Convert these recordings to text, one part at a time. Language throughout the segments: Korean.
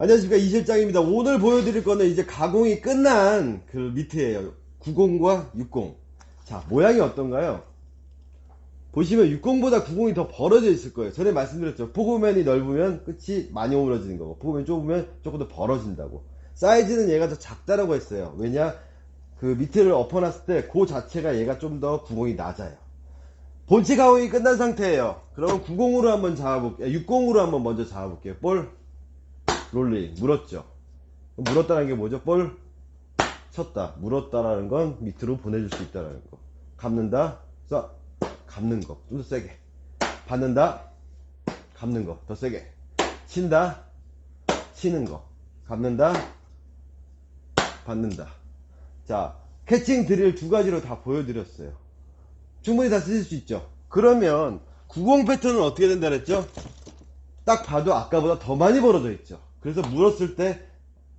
안녕하십니까, 이 실장입니다. 오늘 보여드릴 거는 이제 가공이 끝난 그 밑에예요. 90과 60. 자, 모양이 어떤가요? 보시면 60보다 90이 더 벌어져 있을 거예요. 전에 말씀드렸죠. 포고면이 넓으면 끝이 많이 오므라지는 거고, 포고면이 좁으면 조금 더 벌어진다고. 사이즈는 얘가 더 작다라고 했어요. 왜냐? 그 밑을 엎어놨을 때 그 자체가 얘가 좀 더 90이 낮아요. 본체 가공이 끝난 상태예요. 그러면 90으로 한번 잡아볼게요. 60으로 한번 먼저 잡아볼게요. 볼 롤링 물었죠. 물었다는 게 뭐죠? 볼 쳤다. 물었다라는 건 밑으로 보내줄 수 있다라는 거. 감는다. 쏴. 감는 거. 좀 더 세게. 받는다. 감는 거. 더 세게. 친다. 치는 거. 감는다. 받는다. 자, 캐칭 드릴 두 가지로 다 보여드렸어요. 충분히 다 쓰실 수 있죠. 그러면 90 패턴은 어떻게 된다 그랬죠? 딱 봐도 아까보다 더 많이 벌어져 있죠. 그래서 물었을 때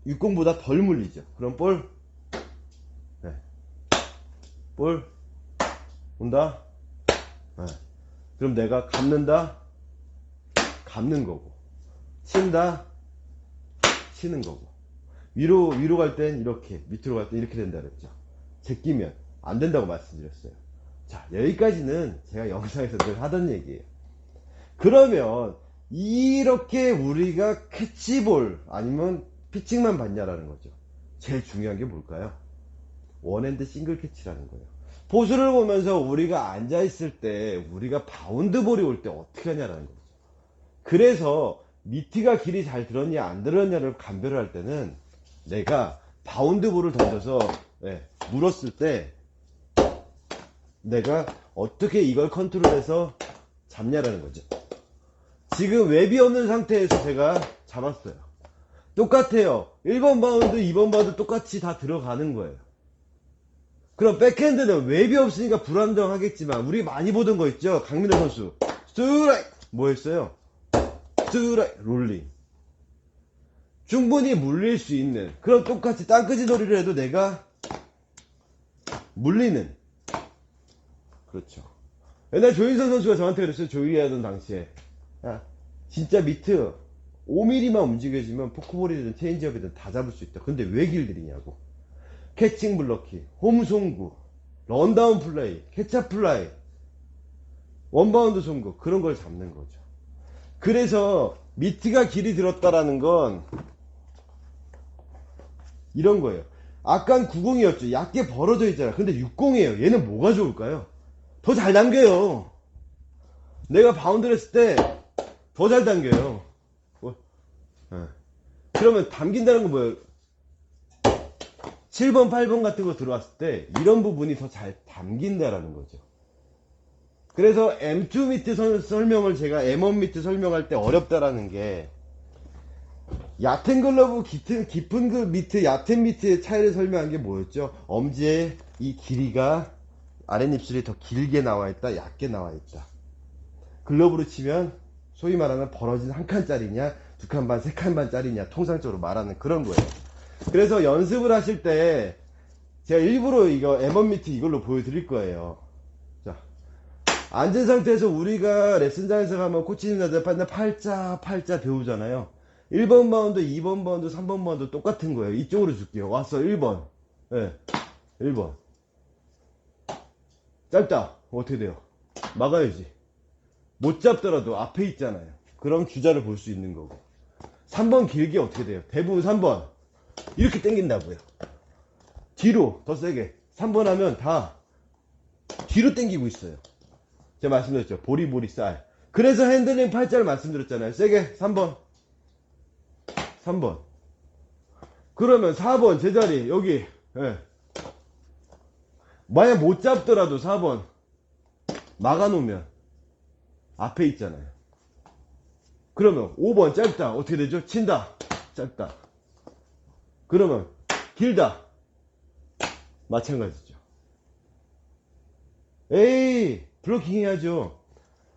60보다 덜 물리죠. 그럼 볼, 네. 볼 온다. 네. 그럼 내가 감는다, 감는 거고, 친다, 치는 거고. 위로 갈 땐 이렇게, 밑으로 갈 땐 이렇게 된다 그랬죠. 제끼면 안 된다고 말씀드렸어요. 자, 여기까지는 제가 영상에서 늘 하던 얘기예요. 그러면 이렇게 우리가 캐치볼 아니면 피칭만 봤냐라는 거죠. 제일 중요한 게 뭘까요? 원핸드 싱글 캐치라는 거예요. 포수를 보면서 우리가 앉아있을 때 우리가 바운드 볼이 올 때 어떻게 하냐라는 거죠. 그래서 미트가 길이 잘 들었냐 안 들었냐를 감별을 할 때는 내가 바운드 볼을 던져서 물었을 때 내가 어떻게 이걸 컨트롤해서 잡냐라는 거죠. 지금 웹이 없는 상태에서 제가 잡았어요. 똑같아요. 1번 바운드, 2번 바운드 똑같이 다 들어가는 거예요. 그럼 백핸드는 웹이 없으니까 불안정하겠지만 우리 많이 보던 거 있죠? 강민호 선수 스트라이크 뭐 했어요? 스트라이크 롤링. 충분히 물릴 수 있는, 그럼 똑같이 땅끄지 놀이를 해도 내가 물리는. 그렇죠. 옛날 조인선 선수가 저한테 그랬어요. 조이 하던 당시에, 야, 진짜 미트 5mm만 움직여지면 포크볼이든 체인지업이든 다 잡을 수 있다. 근데 왜 길들이냐고. 캐칭 블러킹, 홈송구, 런다운 플레이, 캐차 플라이, 원바운드 송구, 그런 걸 잡는 거죠. 그래서 미트가 길이 들었다라는 건 이런 거예요. 아깐 90이었죠. 얕게 벌어져 있잖아. 근데 60이에요. 얘는 뭐가 좋을까요? 더 잘 당겨요. 내가 바운드를 했을 때 더 잘 당겨요. 그러면 담긴다는 건 뭐예요? 7번, 8번 같은 거 들어왔을 때 이런 부분이 더 잘 담긴다라는 거죠. 그래서 M2 미트 설명을 제가 M1 미트 설명할 때 어렵다라는 게, 얕은 글러브, 깊은 그 미트, 얕은 미트의 차이를 설명한 게 뭐였죠? 엄지의 이 길이가 아랫입술이 더 길게 나와 있다, 얕게 나와 있다. 글러브로 치면 소위 말하는 벌어진 한 칸짜리냐, 두 칸 반, 세 칸 반짜리냐, 통상적으로 말하는 그런 거예요. 그래서 연습을 하실 때 제가 일부러 이거 M1 미트 이걸로 보여드릴 거예요. 자, 앉은 상태에서 우리가 레슨장에서 가면 코치님한테 팔자 배우잖아요. 1번 바운드, 2번 바운드, 3번 바운드 똑같은 거예요. 이쪽으로 줄게요. 왔어, 1번. 예, 1번. 짧다. 어떻게 돼요? 막아야지. 못 잡더라도 앞에 있잖아요. 그럼 주자를 볼 수 있는 거고. 3번 길게 어떻게 돼요? 대부분 3번. 이렇게 당긴다고요. 뒤로 더 세게. 3번 하면 다 뒤로 당기고 있어요. 제가 말씀드렸죠. 보리보리 쌀. 그래서 핸들링 팔자를 말씀드렸잖아요. 세게 3번. 3번. 그러면 4번 제자리 여기. 예. 만약 못 잡더라도 4번 막아놓으면 앞에 있잖아요. 그러면 5번 짧다. 어떻게 되죠? 친다. 짧다. 그러면 길다. 마찬가지죠. 에이, 블로킹 해야죠.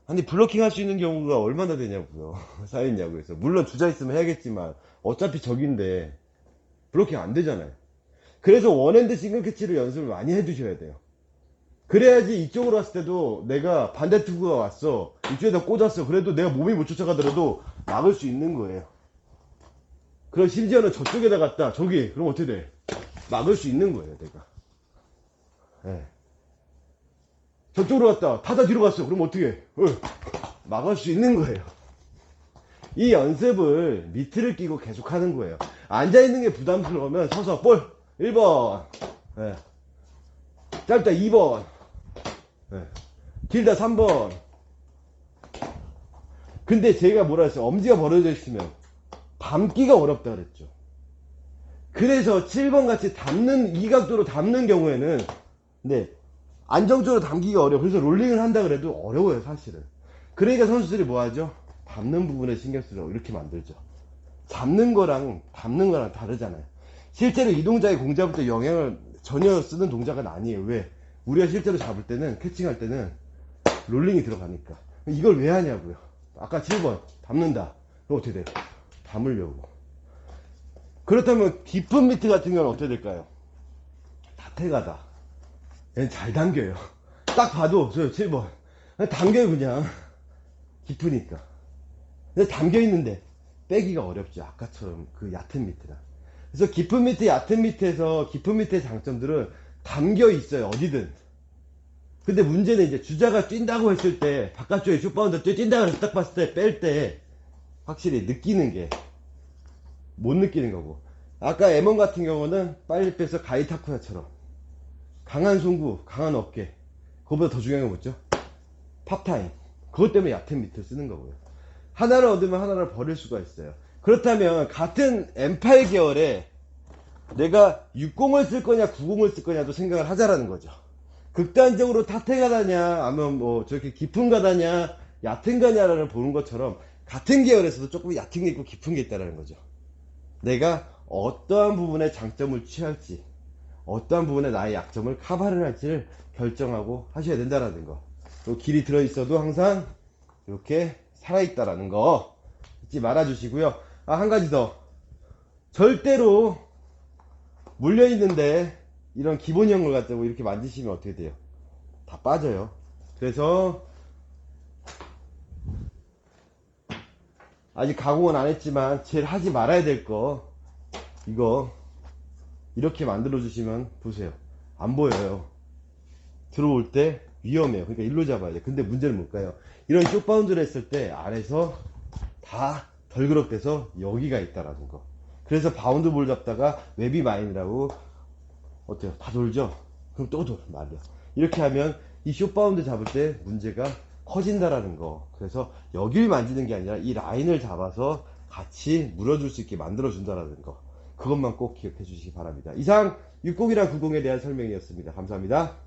아니, 블로킹 할 수 있는 경우가 얼마나 되냐고요. 사회냐고해서. 물론 주자 있으면 해야겠지만 어차피 적인데 블로킹 안 되잖아요. 그래서 원핸드 싱글 캐치를 연습을 많이 해두셔야 돼요. 그래야지 이쪽으로 왔을 때도 내가 반대 투구가 왔어, 이쪽에다 꽂았어, 그래도 내가 몸이 못 쫓아가더라도 막을 수 있는 거예요. 그럼 심지어는 저쪽에다 갔다 저기 그럼 어떻게 돼? 막을 수 있는 거예요 내가. 예. 저쪽으로 갔다 타다 뒤로 갔어 그럼 어떻게 해? 막을 수 있는 거예요. 이 연습을 미트를 끼고 계속 하는 거예요. 앉아있는 게 부담스러우면 서서 볼 1번 예. 짧다 2번 예. 길다 3번. 근데 제가 뭐라 했어요? 엄지가 벌어져 있으면 담기가 어렵다 그랬죠. 그래서 7번 같이 담는 이 각도로 담는 경우에는 네 안정적으로 담기가 어려워. 그래서 롤링을 한다 그래도 어려워요 사실은. 그러니까 선수들이 뭐 하죠? 담는 부분에 신경 쓰려고 이렇게 만들죠. 잡는 거랑 담는 거랑 다르잖아요. 실제로 이 동작이 공 잡을 때 영향을 전혀 쓰는 동작은 아니에요. 왜? 우리가 실제로 잡을 때는 캐칭할 때는 롤링이 들어가니까. 이걸 왜 하냐고요. 아까 7번 담는다. 그럼 어떻게 돼요? 담으려고. 그렇다면 깊은 미트 같은 경우는 어떻게 될까요? 다태가다. 얘는 잘 당겨요. 딱 봐도 저 7번 당겨요 그냥. 깊으니까. 근데 담겨 있는데 빼기가 어렵죠. 아까처럼 그 얕은 미트랑. 그래서 깊은 미트, 얕은 미트에서 깊은 미트의 장점들은 담겨 있어요. 어디든. 근데 문제는 이제 주자가 뛴다고 했을 때 바깥쪽에 슛바운더 뛴다고 해서 딱 봤을 때 뺄 때 확실히 느끼는 게 못 느끼는 거고. 아까 M1 같은 경우는 빨리 빼서 가이타쿠야처럼 강한 송구, 강한 어깨. 그거보다 더 중요한 건 뭐죠? 팝타임. 그것 때문에 얕은 미트 쓰는 거고요. 하나를 얻으면 하나를 버릴 수가 있어요. 그렇다면 같은 M8 계열에 내가 60을 쓸 거냐 90을 쓸 거냐도 생각을 하자라는 거죠. 극단적으로 타태 가다냐 아니면 뭐 저렇게 깊은 가다냐 얕은 가냐를 보는 것처럼 같은 계열에서도 조금 얕은 게 있고 깊은 게 있다는 거죠. 내가 어떠한 부분에 장점을 취할지 어떠한 부분에 나의 약점을 카바를 할지를 결정하고 하셔야 된다는 거. 또 길이 들어있어도 항상 이렇게 살아있다라는 거 잊지 말아주시고요. 한 가지 더. 절대로 물려있는데 이런 기본형 걸 갖다고 이렇게 만지시면 어떻게 돼요? 다 빠져요. 그래서 아직 가공은 안 했지만 제일 하지 말아야 될 거 이거 이렇게 만들어 주시면 보세요. 안 보여요. 들어올 때 위험해요. 그러니까 일로 잡아야 돼. 근데 문제는 뭘까요? 이런 숏바운드를 했을 때 아래서 다 덜그럭돼서 여기가 있다라는 거. 그래서 바운드 볼 잡다가 웹이 마인이라고 어때요? 다 돌죠? 그럼 또 돌 말이야. 이렇게 하면 이 숏바운드 잡을 때 문제가 커진다라는 거. 그래서 여기를 만지는 게 아니라 이 라인을 잡아서 같이 물어줄 수 있게 만들어 준다라는 거. 그것만 꼭 기억해 주시기 바랍니다. 이상 60이랑 90에 대한 설명이었습니다. 감사합니다.